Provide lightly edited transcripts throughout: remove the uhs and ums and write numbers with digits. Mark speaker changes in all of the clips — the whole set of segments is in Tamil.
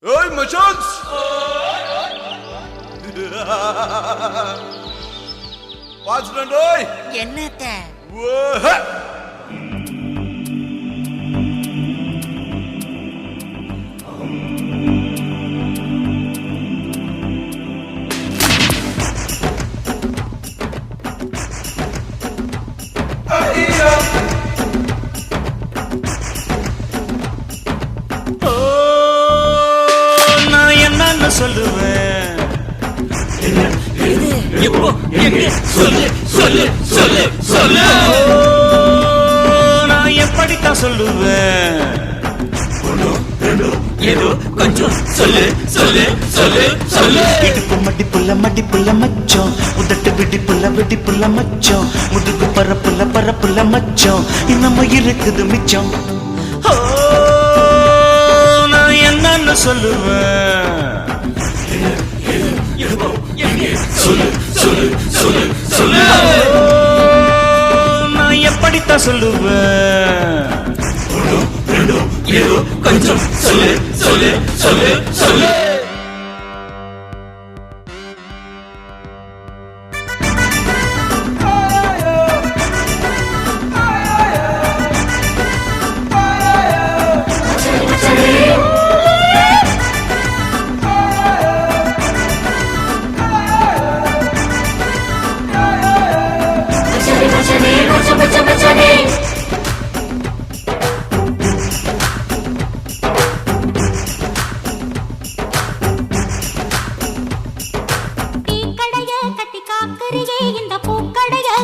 Speaker 1: Hey மச்சான்ஸ் பாத்துட்டேன் டேய்.
Speaker 2: என்னத்த
Speaker 3: சொல்லுவேன் இப்போ சொல்லு சொல்லு சொல்லு சொல்லு நான் எப்படித்தான் சொல்லுவேன் ஏதோ கொஞ்சம் சொல்லு சொல்லு சொல்லு சொல்லு இடுப்பு மடிப்புள்ள மச்சம் உதட்டு வெடிப்புள்ள மச்சம் முதுகு பரப்புள்ள மச்சம் இன்னமும் இருக்குது மிச்சம் நான் என்னன்னு சொல்லுவேன் சொல்லு சொல்லு சொல்லு சொல்லு நான் எப்படித்தான் சொல்லுவேன் ஏதோ கொஞ்சம் சொல்லு சொல்லு சொல்லு சொல்லு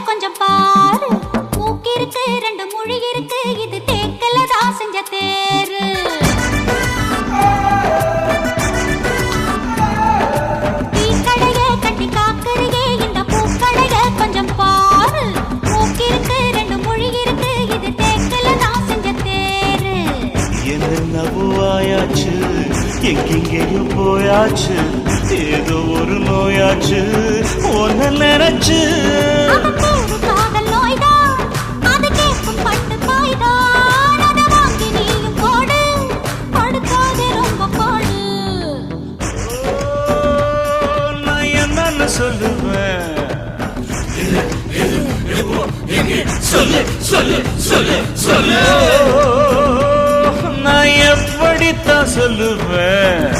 Speaker 4: கொஞ்சம் பாரு மூக்கு இருக்கு ரெண்டு மொழி இருக்கு இது தேக்கல தான் செஞ்ச தேரு டீ கடைய கட்டி காக்கறியே இந்த பூக்கடைய கொஞ்சம் பாரு மூக்கு இருக்கு ரெண்டு மொழி இருக்கு இது தேக்கல தான் செஞ்ச தேரு
Speaker 3: என்னவோ ஆயாச்சு எங்கெங்கேயோ போயாச்சு ஏதோ ஒரு நோயாச்சு ஒன்னு நினைச்சு சொல்லுவேன் சொல்லு சொல்லு சொல்லு சொல்லு நான் எப்படித்தான் சொல்லுவேன்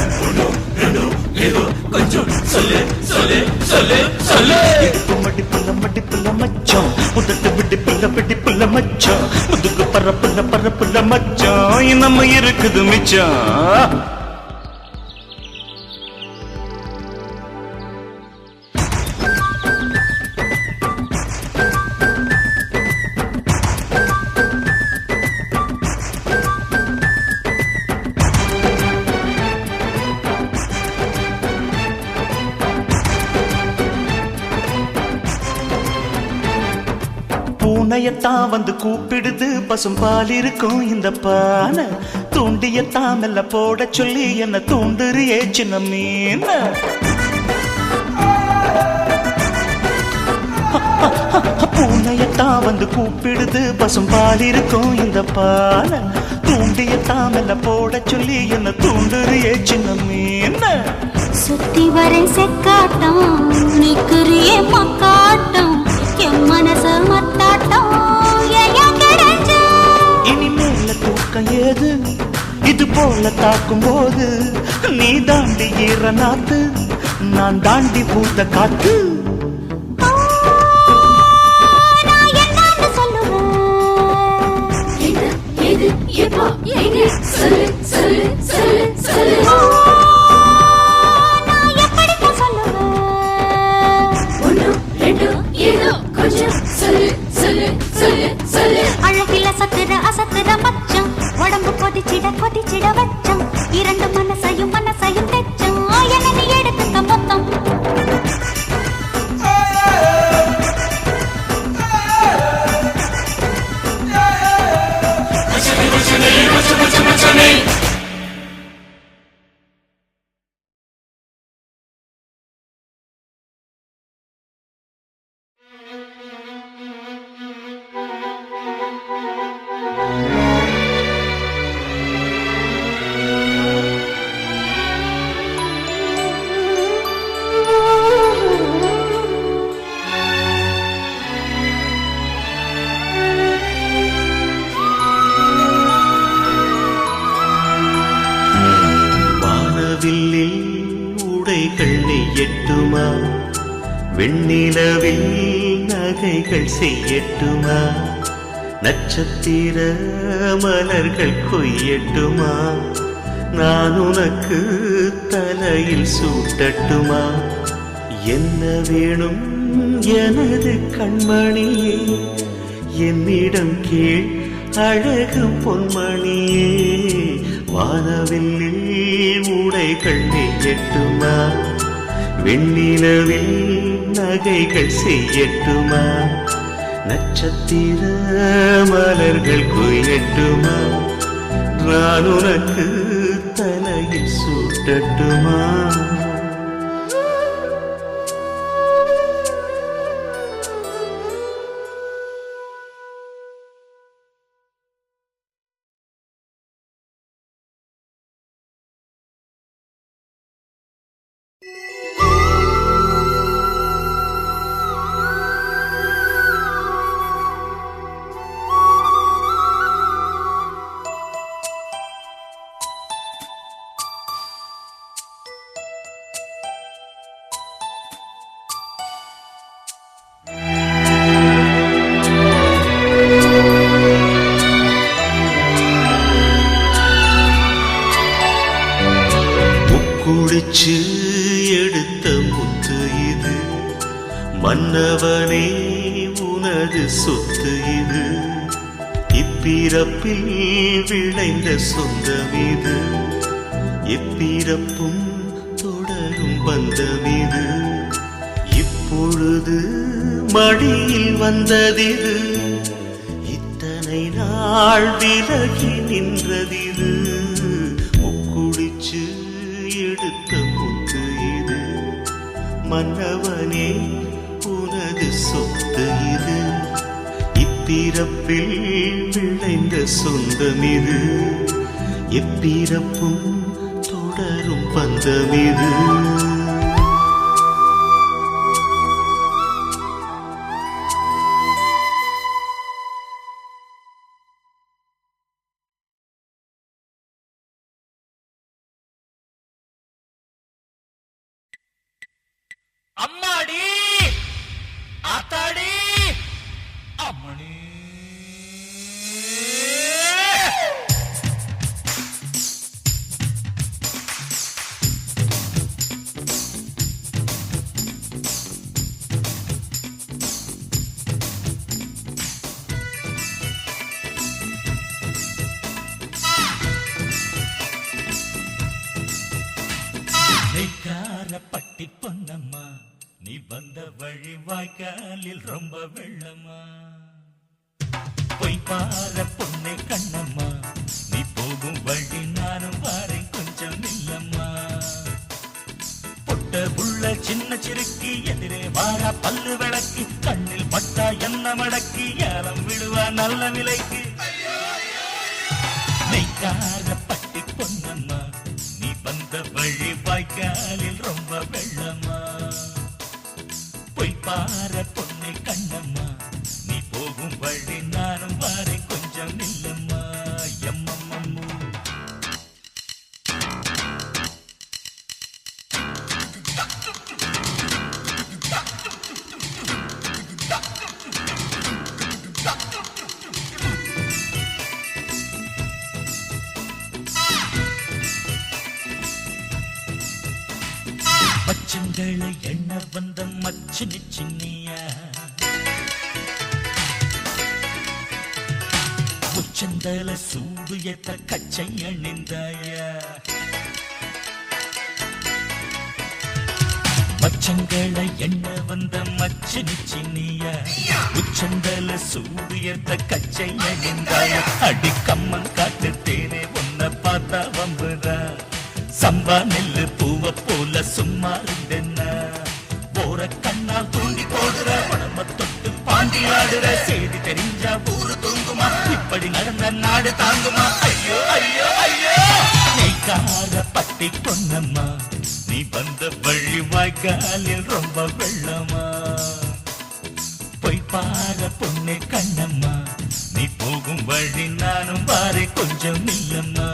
Speaker 3: கொஞ்சம் சொல்லு சொல்லு சொல்லு சொல்லு இடுப்பு மடிப்புள்ள மச்சம் உதட்டு வெடிப்புள்ள மச்சம் முதுகு பரப்புள்ள மச்சம் இன்னமும் இருக்குது மிச்சம் பூனையத்தான் வந்து கூப்பிடுது பசும் பால் இருக்கும் இந்த பானை தூண்டியத்தான் மெல்ல போட சொல்லி என்ன தூண்டுறியே சின்ன மீன் பூனையத்தான் வந்து கூப்பிடுது பசும் பால் இருக்கும் இந்த பானை தூண்டியத்தான் மெல்ல போட சொல்லி என்ன தூண்டுறியே சின்ன மீன்
Speaker 4: சுத்தி வரை செக்காட்டம் நிக்கிறியே மக்காட்டம் என் மனச மத்தாட்டம்
Speaker 3: இனிமேல தூக்கம் ஏது இது போல தாக்கும் போது நீ தாண்டி ஈர நாத்து நான் தாண்டி பூத்த காத்து
Speaker 4: சொல்லு சொல்லு சொல்லு சொல்லு அழகில அசத்துற மச்சம் உடம்பு கொதிச்சிட வச்சம் இரண்டு மனசையும் தெச்சம் என நீ எடுத்துக்க மொத்தம்
Speaker 3: கொய்யட்டுமா வெண்ணிலவில் நகைகள் செய்யட்டுமா நட்சத்திர மலர்கள் கொய்யட்டுமா நான் உனக்கு தலையில் சூட்டட்டுமா என்ன வேணும் எனது கண்மணியே என்னிடம் கேள் அழகு பொன்மணியே வானவில்லில் உடைகள் நெய்யட்டுமா வெண்ணிலவில் நகைகள் செய்யட்டுமா நட்சத்திர மலர்கள் கொய்யட்டுமா நான் உனக்கு தலையில் சூட்டட்டுமா குடிச்சு எடுத்த முத்து இது மன்னவனே உனது சொத்து இது இப்பிறப்பில் விளைந்த சொந்தம் இது எப்பிறப்பும் தொடரும் பந்தம் இது இப்பொழுது மடியில் வந்ததிது இத்தனை நாள் விலகி நின்றதிது முக்குடிச்சு எடுத்த முத்து இது மன்னவனே உனது சொத்து இது இப்பிறப்பில் விளைந்த சொந்தம் இது எப்பிறப்பும் தொடரும் பந்தம் இது
Speaker 2: அம்மாடி ஆத்தாடி அம்மணி பட்டி பொன்னம்மா நீ வந்த வழி வாய்க்காலில் ரொம்ப வெள்ளம்மா பொய் பார பொண்ணே கண்ணம்மா நீ போகும் வழி நானும் வாரேன் கொஞ்சம் இல்லம்மா பொட்ட புள்ள சின்ன சிறுக்கி எதிரே வாரா பல்லு விளக்கி கண்ணில் பட்டா என்ன மடக்கி ஏலம் விடுவா நல்ல விலைக்கு நெய்க்கார பட்டி பொன்னம்மா நீ வந்த வழி வாய்க்காலில் ரொம்ப வெள்ளம்மா பொய் பார பொண்ணை கண்ணம்மா நீ போகும் வழி நானும் வாரை கொஞ்சம் இல்லம்மா எம்மம்மம்மூ மச்சங்களை எண்ண வந்த மச்சினி சின்னியா உச்சந்தல சூடு எத்த கச்சை அணிந்தாயா மச்சங்களை எண்ண வந்த மச்சினி சின்னியா உச்சந்தல சூடு எத்த கச்சை அணிந்தாயா அடி கம்மன் காட்டு தேனே உன்னை பார்த்தா வம்புதா சம்பா நெல்லு பூவ போல சும்மா இருந்தென்ன போற கண்ணால் தூண்டி போடுற உடம்ப தொட்டு பாண்டி ஆடுற செய்தி தெரிஞ்சா ஊரு தூங்குமா இப்படி நடந்த நாடு தாங்குமா ஐயோ ஐயோ ஐயோ நெய்க்கார பட்டி பொன்னம்மா நீ வந்த வழி வாய்க்காலில் ரொம்ப வெள்ளமா பொய் பார பொண்ணே கண்ணம்மா நீ போகும் வழி நானும் வாரே கொஞ்சம் இல்லம்மா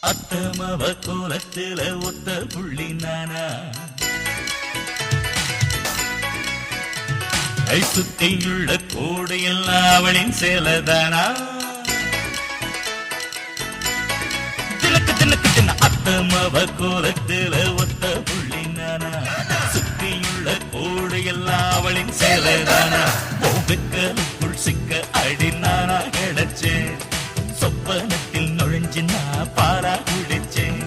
Speaker 2: அத்தமவ கோலத்துல ஒத்த புள்ளி நானா கை சுத்தியுள்ள கோடு எல்லாம் அவளின் சேலதானா தினக்கு தினக்கு தின அத்தமவ கோலத்துல ஒத்த புள்ளி நானா சுத்தியுள்ள கோடு எல்லாம் அவளின் சேலதானா வெக்கலுக்குள் சிக்க அடி நானா கிடைச்சேன் சொப்பனத்தில் நுழைஞ்சு நான் பாரா குடிச்சேன்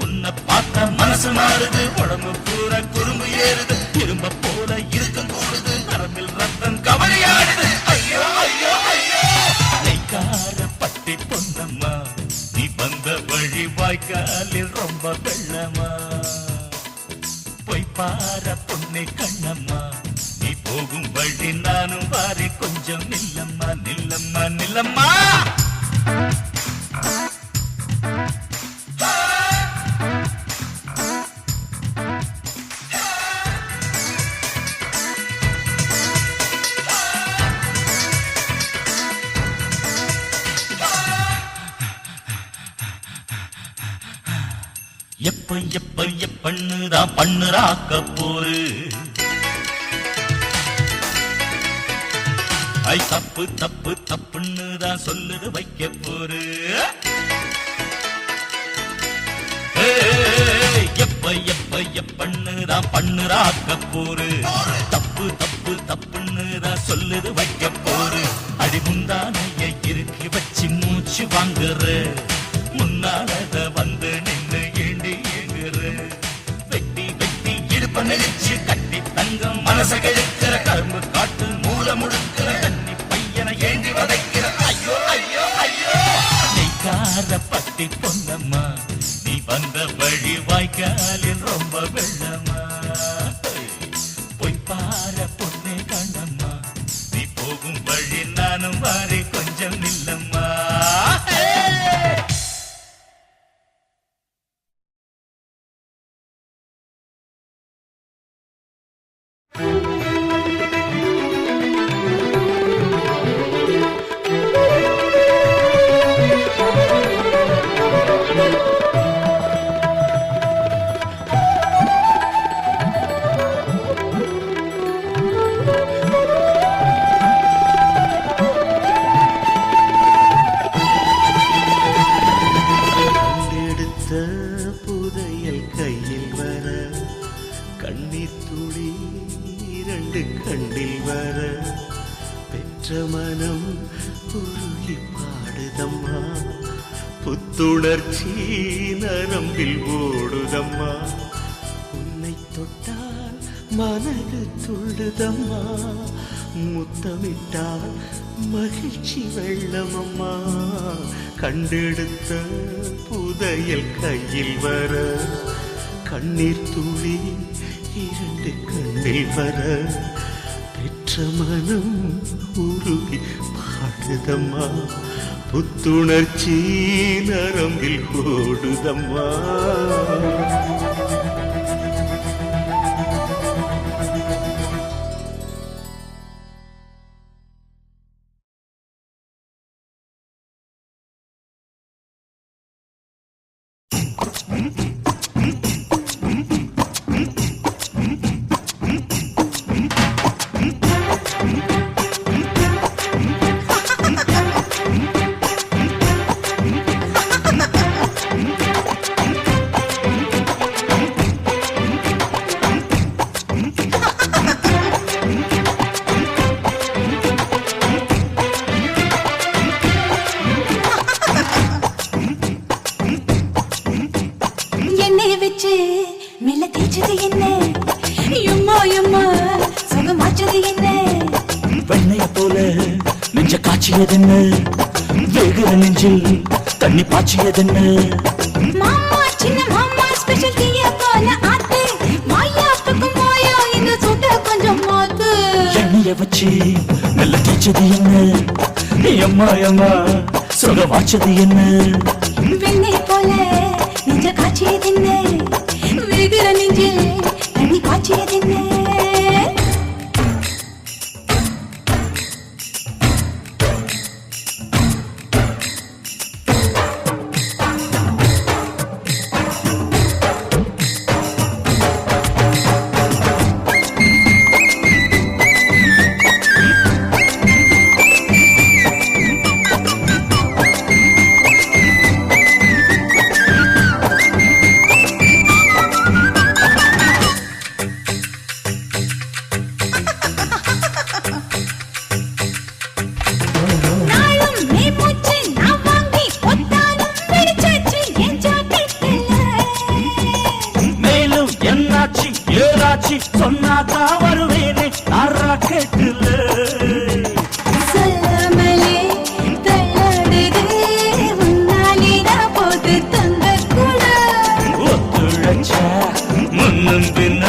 Speaker 2: உன்னை பார்த்த மனசு மாறுது உடம்பு பூரா குறும்பு ஏறுது இரும்ப போல இருக்கும் கூடுது நரம்பில் ரத்தம் கவலையாடுது ஐயோ ஐயோ ஐயோ நெய்க்கார பட்டி பொன்னம்மா நீ வந்த வழி வாய்க்காலில் ரொம்ப வெள்ளமா போய் பார பொண்ணை கண்ணம்மா நீ போகும் வழி நானும் வாரி கொஞ்சம் நில்லம்மா நில்லம்மா நில்லம்மா எப்ப எப்ப எப்பண்ணுதான் பண்ணுறாக்க போரு ஐ தப்பு தப்பு தப்புன்னுதான் சொல்லுது வைக்க போரு எப்ப எப்ப எப்பண்ணுதான் பண்ணுறாக்க போரு தப்பு தப்பு தப்புன்னுதான் சொல்லுது வைக்க போரு அடி முந்தானைய இறுக்கி வச்சு மூச்சு வாங்குற முன்னாலத வந்து நின்று ஏண்டி ஏங்குற வெட்டி வெட்டி இடுப்ப நெரிச்சு கட்டி தங்கம் மனச கெடுக்கிற கரும்பு காட்டு மூல முடுக்கிற தண்ணி பையனை ஏண்டி வதைக்கிற ஐயோ ஐயோ ஐயோ நெய்க்கார பட்டி பொன்னம்மா நீ வந்த வழி வாய்க்காலில் ரொம்ப வெள்ளமா போய் பார பொண்ணே கண்ணம்மா நீ போகும் வழி நானும் வாரி கொஞ்சம் நில்லம்மா
Speaker 3: புதையல் கையில் வர கண்ணீர் துளி இரண்டு கண்ணில் வர பெற்ற மனம் உருகி பாடுதம்மா புத்துணர்ச்சி நரம்பில் ஓடுதம்மா உன்னை தொட்டால் மனது துள்ளுதம்மா முத்தமிட்டால் மகிழ்ச்சி வெள்ளமம்மா கண்டெடுத்த புதையல் கையில் வர கண்ணீர் துளி இரண்டு கண்ணில் வர பெற்ற மனம் உருகி பாடுதம்மா புத்துணர்ச்சி நரம்பில் ஓடுதம்மா
Speaker 4: மெல்ல தேய்ச்சது என்ன எம்மா எம்மா சுகமாச்சது என்ன
Speaker 2: வெண்ணைய போல நெஞ்ச காய்ச்சியதென்ன வேகிற நெஞ்சில் தண்ணி பாய்ச்சியதென்ன
Speaker 4: மாமா சின்ன மாமா ஸ்பெஷல் டீய போல ஆத்து மாயாவுக்கு மாயா இந்த சுட்ட கொஞ்சம் மாத்து
Speaker 2: எண்ணெய வச்சு மெல்ல தேய்ச்சது என்ன எம்மா எம்மா சுகமாச்சது என்ன
Speaker 4: வெண்ணெய் போல நெஞ்ச காய்ச்சியதென்ன வேகிற நெஞ்சில் தண்ணி பாய்ச்சியதென்ன
Speaker 2: ஏதாச்சி சொன்னாதான் வருவேனே ராக்கெட்டுல
Speaker 4: சொல்லாமலே தள்ளாடுதே உன்னாலிடா போது தங்க கூட
Speaker 2: ஒத்துழைச்சா முன்னும் பின்ன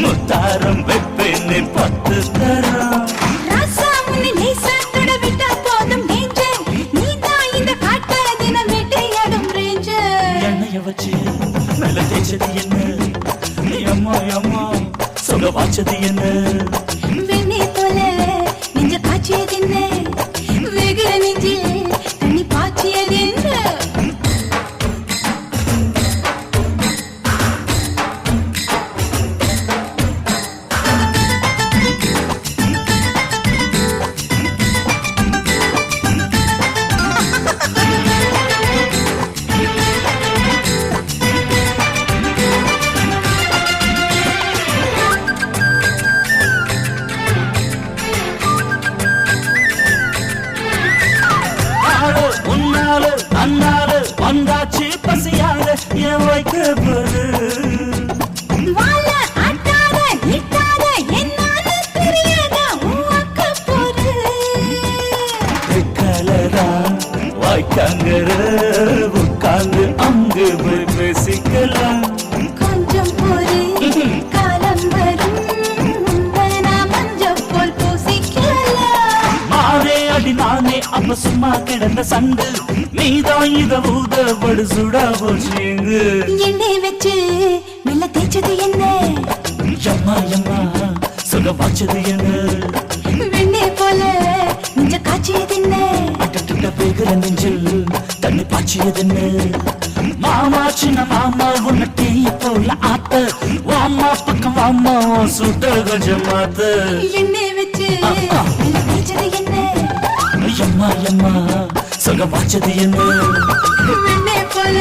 Speaker 2: முத்தாரம் வைப்பேனே 10 தரம்
Speaker 4: ராசாமுனி லேசாத்தோட விட்டா போதும் டேஞ்சர் நீதான் இந்த காட்ட தினம் வேட்டையாடும் ரேஞ்சர்
Speaker 2: எண்ணெய வச்சு நல்ல தேய்ச்சது என்ன அம்மா அம்மா சொல்ல வாச்சது என்ன
Speaker 4: வெண்ணே போல நெஞ்ச காய்ச்சியதென்ன வெகுற நெஞ்சில் தண்ணி பாய்ச்சியதென்ன
Speaker 2: உன்னால அண்ணால வந்தாச்சு பசியால என் வைக்க போது
Speaker 4: வாழ ஆட்டாத நிட்டாத என்னால தெரியாத உக்க போது
Speaker 2: கலரா வாய்க்காங்கற உட்கார்ந்து அங்கு போய் பேசிக்கலாம்
Speaker 4: கொஞ்சம் போது காலம் வரும் உந்தனா மஞ்சள் போல் பூசிக்கலாம்
Speaker 2: நானே அடி நானே அப்ப சும்மா கிடந்த சண்டு நீதான் இத ஊதப்படு சுடா போச்சீங்க
Speaker 4: எண்ணெய் வச்சு மெல்ல தேய்ச்சது என்ன
Speaker 2: எம்மா எம்மா சொல்ல வாச்சது என்ன
Speaker 4: வெண்ணே போல நெஞ்ச காய்ச்சியது என்ன
Speaker 2: அட்டட்ட பேகுற நெஞ்சில் தண்ணி பாய்ச்சியதுன்னு மாமா சின்ன மாமா உன்ன டீ போல ஆத்த வாமா பக்கம் வாமா சுட்ட கொஞ்சம் மாத்த
Speaker 4: எண்ணெய் வச்சு மெல்ல தேய்ச்சது என்ன
Speaker 2: எம்மா எம்மா சொல்ல வாச்சது என்ன
Speaker 4: வெண்ணே போல